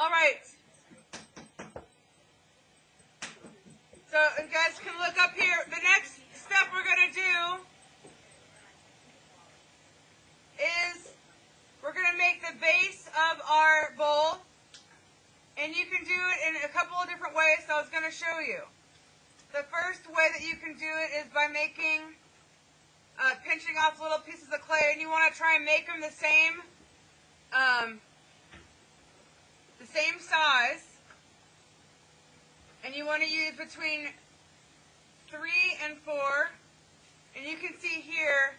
All right. So you guys can look up here. The next step we're going to do is we're going to make the base of our bowl. And you can do it in a couple of different ways, so I was going to show you. The first way that you can do it is by pinching off little pieces of clay, and you want to try and make them the same size. And you want to use between 3 and 4. And you can see here,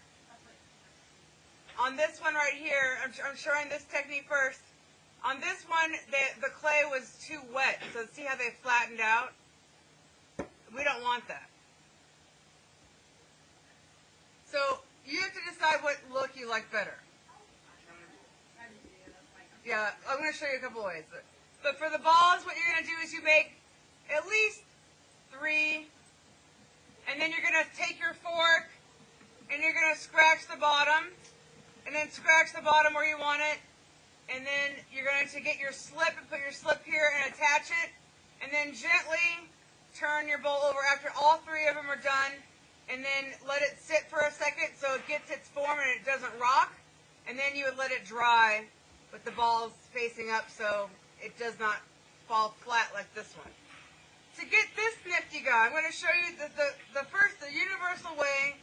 on this one right here, I'm showing this technique first. On this one, the clay was too wet, so see how they flattened out? We don't want that. So you have to decide what look you like better. Yeah, I'm going to show you a couple ways. But for the balls, what you're going to do is you make at least 3, and then you're going to take your fork, and you're going to scratch the bottom, and then scratch the bottom where you want it, and then you're going to get your slip and put your slip here and attach it, and then gently turn your bowl over after all 3 of them are done, and then let it sit for a second so it gets its form and it doesn't rock, and then you would let it dry with the balls facing up so it does not fall flat like this one. To get this nifty guy, I'm going to show you the universal way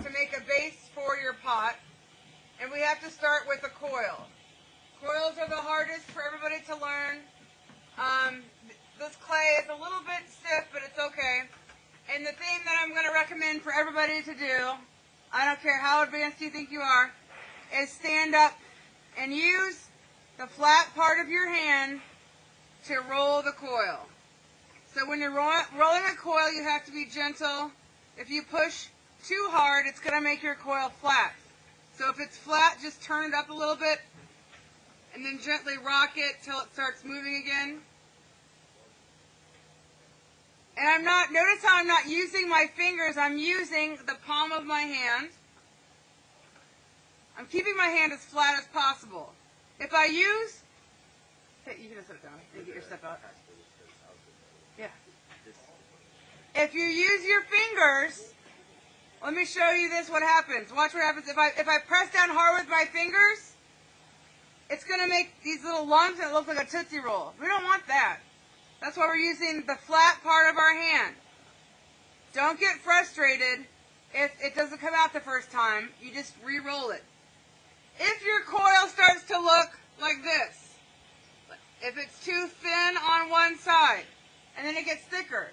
to make a base for your pot, and we have to start with a coil. Coils are the hardest for everybody to learn. This clay is a little bit stiff, but it's okay. And the thing that I'm going to recommend for everybody to do, I don't care how advanced you think you are, is stand up and use the flat part of your hand to roll the coil. So when you're rolling a coil, you have to be gentle. If you push too hard, it's going to make your coil flat. So if it's flat, just turn it up a little bit and then gently rock it till it starts moving again. And notice how I'm not using my fingers, I'm using the palm of my hand. I'm keeping my hand as flat as possible. If I use, hey, you can just set it down and get your step out. Yeah. If you use your fingers, let me show you this, what happens. Watch what happens. If I press down hard with my fingers, it's going to make these little lumps and it looks like a Tootsie Roll. We don't want that. That's why we're using the flat part of our hand. Don't get frustrated if it doesn't come out the first time. You just re-roll it. If your coil starts to look like this, if it's too thin on one side and then it gets thicker,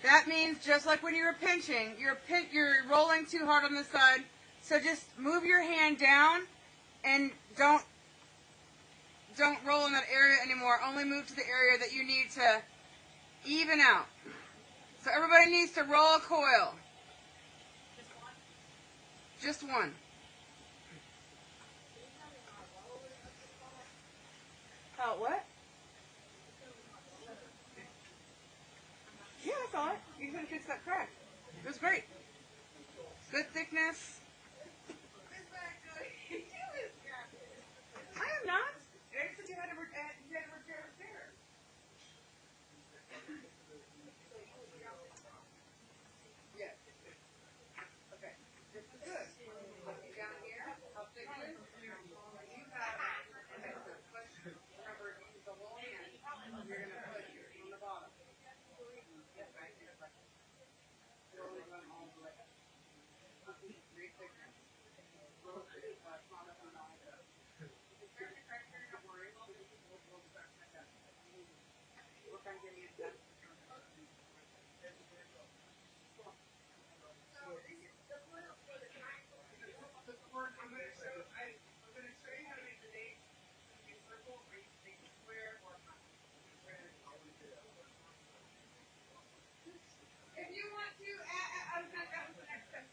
that means just like when you were pinching, you're rolling too hard on this side. So just move your hand down and don't roll in that area anymore. Only move to the area that you need to even out. So everybody needs to roll a coil. Just one. Oh, what? Yeah, I saw it. You could have fixed that crack. It was great. Good thickness. I am not. I said you had to repair a stair. Yes. Okay. This is good. Down here, how thick it is? You have, okay, so remember, use the whole hand. You're going to put on the bottom. Yes, right here. Roll it all the way up. Great thickness. Roll it, not up and down. Don't worry. We'll start like that. Work on getting it done. I'm going to show you how to make the base. You can circle or you can make a square or if you want to, that was the next step.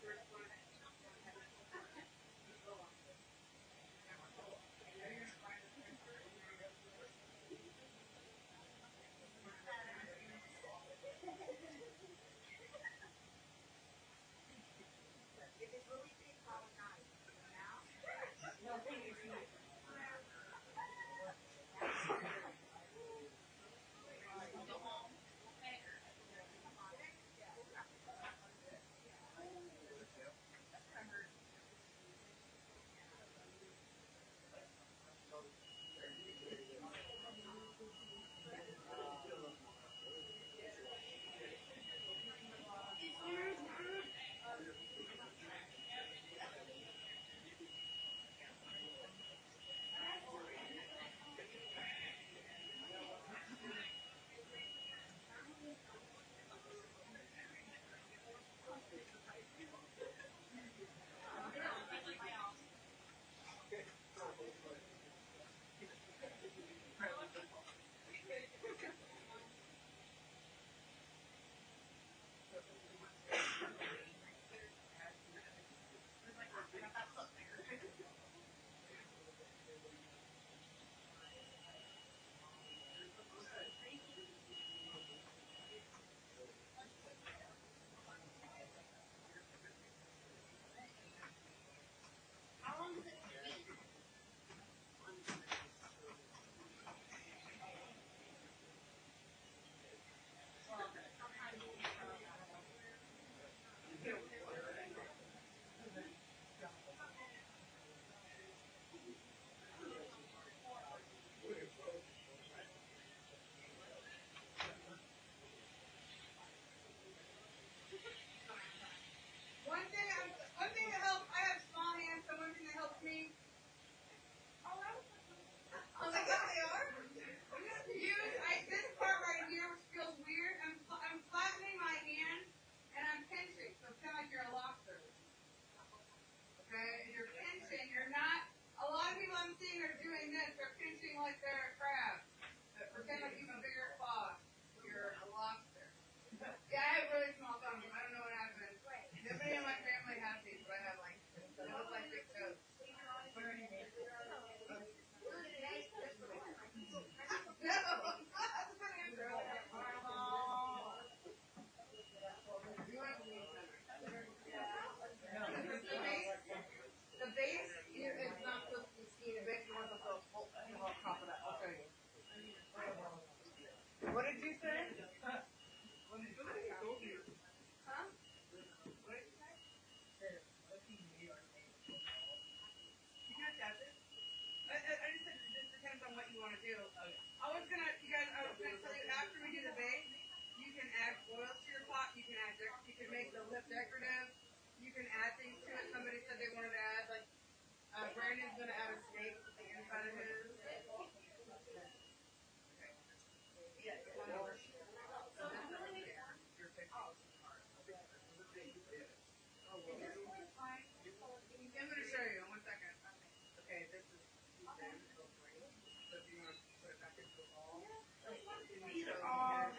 to make the lip decorative. You can add things to it. Somebody said they wanted to add, like, Brandon's going to add a snake to the inside of his. I'm going to show you in 1 second. Okay, this is too thin. So if you want to put it back into the ball. These are all.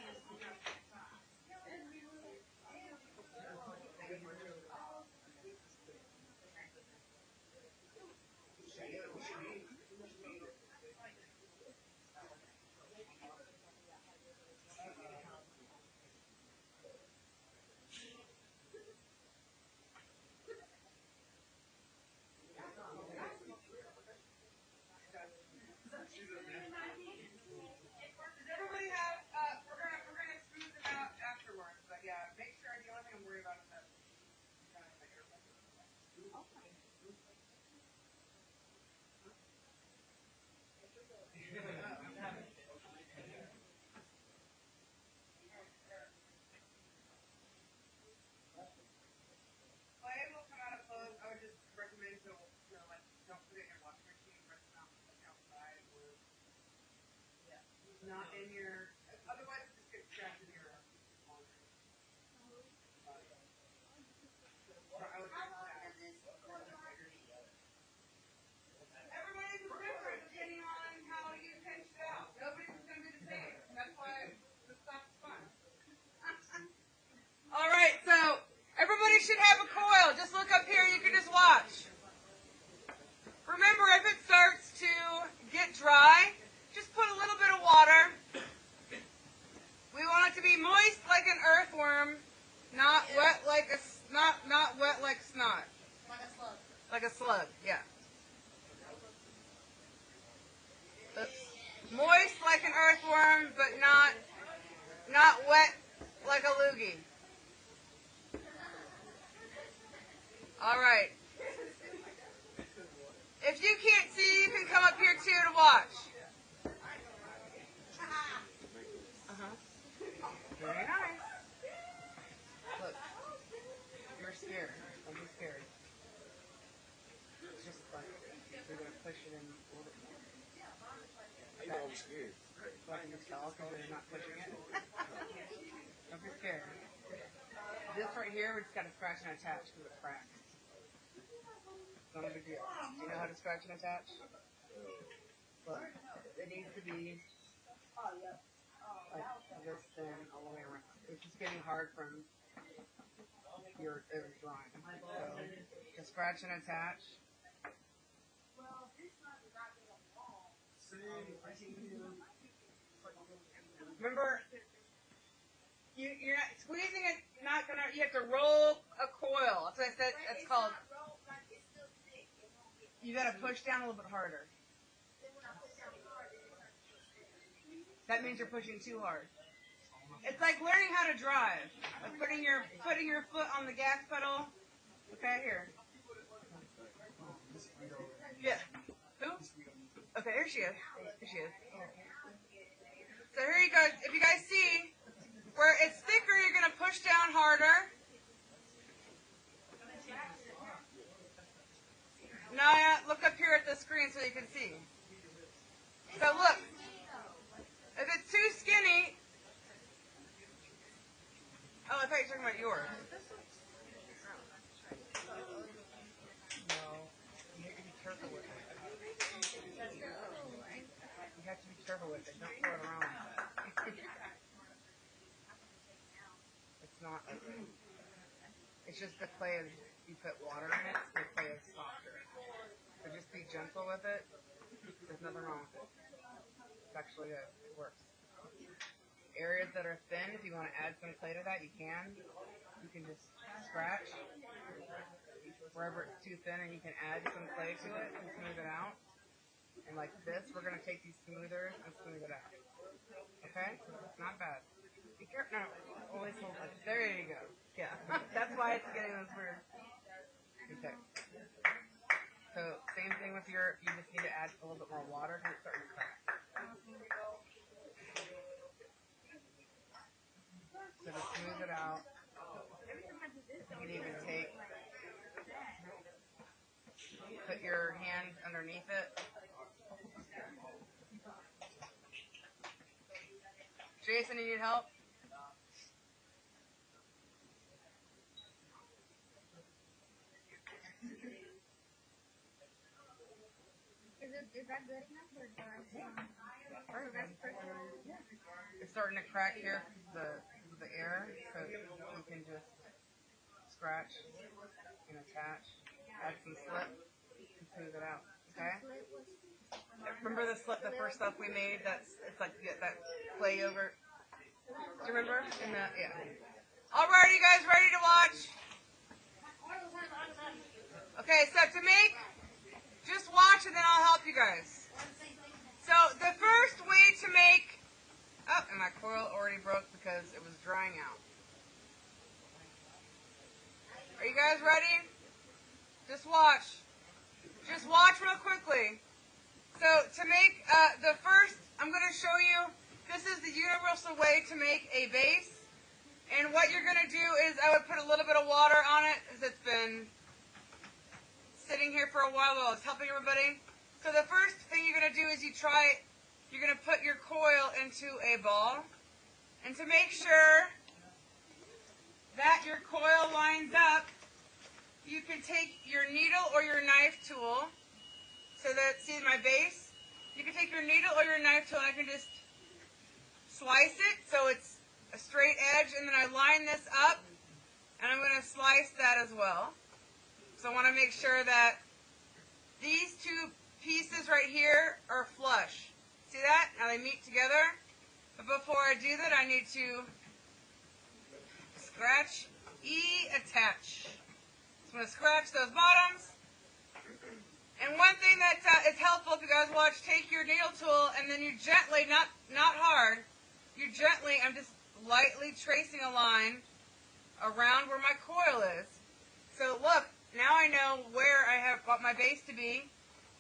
Does everybody have? We're gonna smooth them out afterwards. But yeah, make sure the only thing I'm worried about is that. Clay will come out of clothes. I would just recommend to, like, don't put it in your washing machine. Rest it out like outside or not in your. Otherwise, it just gets trapped in your laundry. I would just everybody's is different depending on how you pinch it out. Nobody's is going to be the same. That's why this stuff's fun. All right, so everybody should have a coil. Just look up here. You can just watch. Remember, if it starts to get dry, just put a little bit of water. We want it to be moist like an earthworm, not wet like a not wet like snot. Like a slug. Like a slug, yeah. Moist like an earthworm, but not wet like a loogie. All right. If you can't see, you can come up here too to watch. Very nice. Look, you're scared. Don't be scared. It's just like you're gonna push it in a little bit more. You know I'm scared. So I can just tell because you're not pushing it. Don't be scared. This right here, we just gotta scratch and attach because it cracks. It's not a big deal. Do you know how to scratch and attach? Look, it needs to be like this thin all the way around. It's just getting hard from your drawing. So just scratch and attach. Remember, you're not squeezing it. Not gonna. You have to roll a coil. That's what I said. That's called. You gotta push down a little bit harder. That means you're pushing too hard. It's like learning how to drive. Like putting your foot on the gas pedal. Okay, here. Yeah. Who? Okay, here she is. Here she is. So here you go. If you guys see, where it's thicker, you're going to push down harder. Now look up here at the screen so you can see. So look. If it's too skinny... Oh, I thought you were talking about yours. No. You have to be careful with it. You have to be careful with it. Don't throw it around. It's not okay. It's just the clay is, you put water in it, the clay is softer. So just be gentle with it. There's nothing wrong with it. It's actually good. It works. Areas that are thin, if you want to add some clay to that, you can. You can just scratch wherever it's too thin, and you can add some clay to it and smooth it out. And like this, we're going to take these smoothers and smooth it out. Okay? Not bad. Be careful. No, always hold it. There you go. Yeah. That's why it's getting this weird. Okay. So, same thing with your, you just need to add a little bit more water because it's starting to crack. So to smooth it out. You can even put your hand underneath it. Jason, you need help? Is that good enough or do I It's starting to crack here, the air, so you can just scratch and attach, add some slip, and smooth it out. Okay? Remember the first stuff we made? It's like that play over. Do you remember? Yeah. All right, you guys ready to watch? Okay, so to make, just watch and then I'll help you guys. So the first way to make, and my coil already broke because it was drying out. Are you guys ready? Just watch. Just watch real quickly. So to make the first, I'm going to show you, this is the universal way to make a base. And what you're going to do is I would put a little bit of water on it as it's been sitting here for a while it's helping everybody. So the first thing you're going to do is you're going to put your coil into a ball. And to make sure that your coil lines up, you can take your needle or your knife tool. So that, see my base? You can take your needle or your knife tool and I can just slice it so it's a straight edge, and then I line this up and I'm going to slice that as well. So I want to make sure that these two pieces right here are flush. See that? Now they meet together. But before I do that, I need to scratch, attach. So I'm going to scratch those bottoms. And one thing that is helpful if you guys watch, take your needle tool and then you gently, not hard, you gently, I'm just lightly tracing a line around where my coil is. So look, now I know where I want my base to be,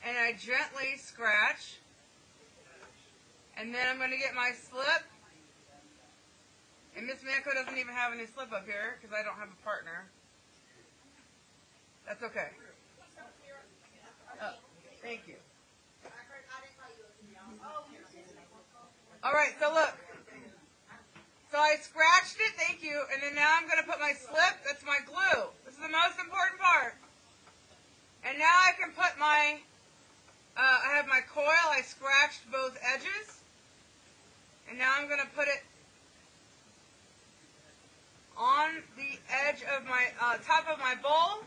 and I gently scratch. And then I'm going to get my slip. And Miss Manco doesn't even have any slip up here because I don't have a partner. That's okay. Oh, thank you. All right, so look. So I scratched it, thank you, and then now I'm going to put my slip, that's my glue. This is the most important part. And now I can put I have my coil, I scratched both edges. And now I'm going to put it on the edge of my, top of my bowl.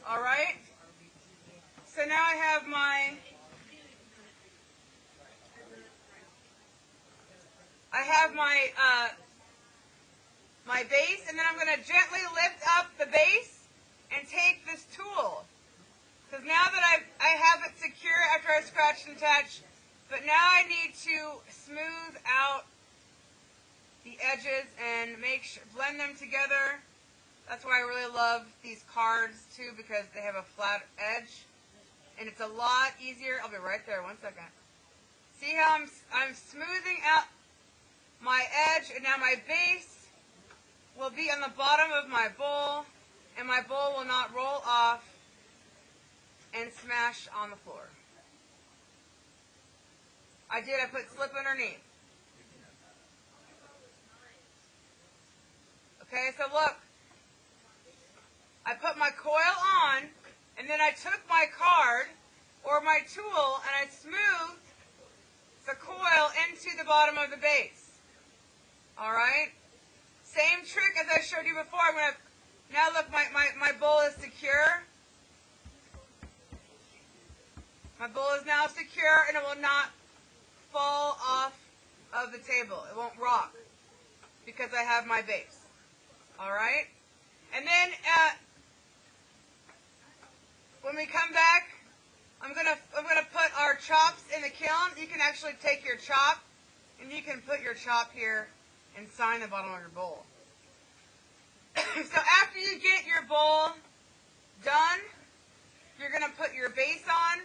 All right. So now I have my my base, and then I'm going to gently lift up the base and take this tool. Because now that I have it secure after I scratched and attached, but now I need to smooth out the edges and blend them together. That's why I really love these cards too, because they have a flat edge. And it's a lot easier. I'll be right there, 1 second. See how I'm smoothing out my edge, and now my base will be on the bottom of my bowl, and my bowl will not roll off and smash on the floor. I put slip underneath. Okay, so look. I put my coil on, and then I took my card or my tool and I smoothed the coil into the bottom of the base. All right? Same trick as I showed you before. I'm going to, now look, my bowl is secure. My bowl is now secure, and it will not fall off of the table. It won't rock because I have my base. All right? And then when we come back, I'm gonna put our chops in the kiln. You can actually take your chop and you can put your chop here and sign the bottom of your bowl. So after you get your bowl done, you're gonna put your base on.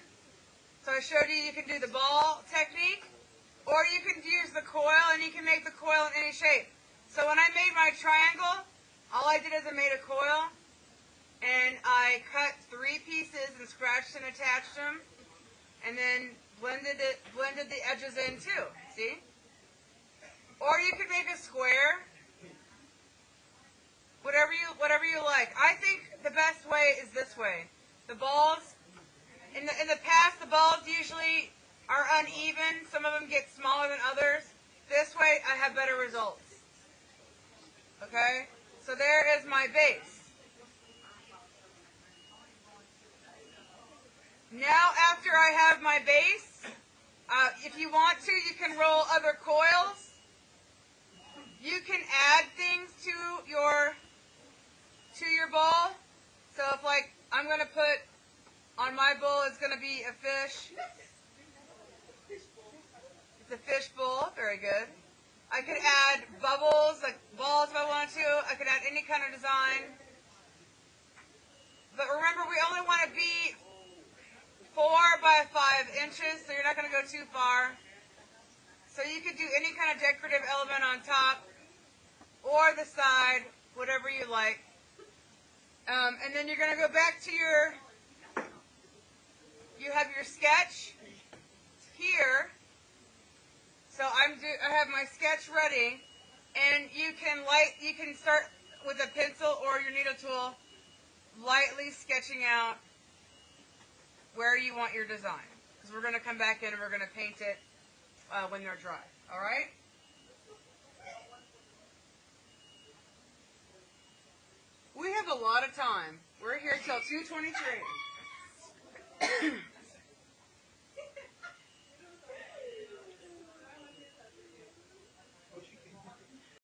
So I showed you can do the ball technique, or you can use the coil, and you can make the coil in any shape. So when I made my triangle, All I did is I made a coil, and I cut 3 pieces and scratched and attached them, and then blended the edges in too. See? Or you could make a square. Whatever you like. I think the best way is this way. The balls, in the past, the balls usually are uneven. Some of them get smaller than others. This way, I have better results. Okay? So there is my base. Now, after I have my base, if you want to, you can roll other coils. You can add things to your ball. So if, like, I'm going to put on my bowl, it's going to be a fish. It's a fish bowl. Very good. I could add bubbles, like balls if I wanted to. I could add any kind of design. But remember, we only want to be 4 by 5 inches, so you're not going to go too far. So you could do any kind of decorative element on top or the side, whatever you like. And then you're going to go back to you have your sketch here. So I have my sketch ready, and you can start with a pencil or your needle tool, lightly sketching out where you want your design. Because we're going to come back in and we're going to paint it when they're dry. All right? We have a lot of time. We're here till 2:23.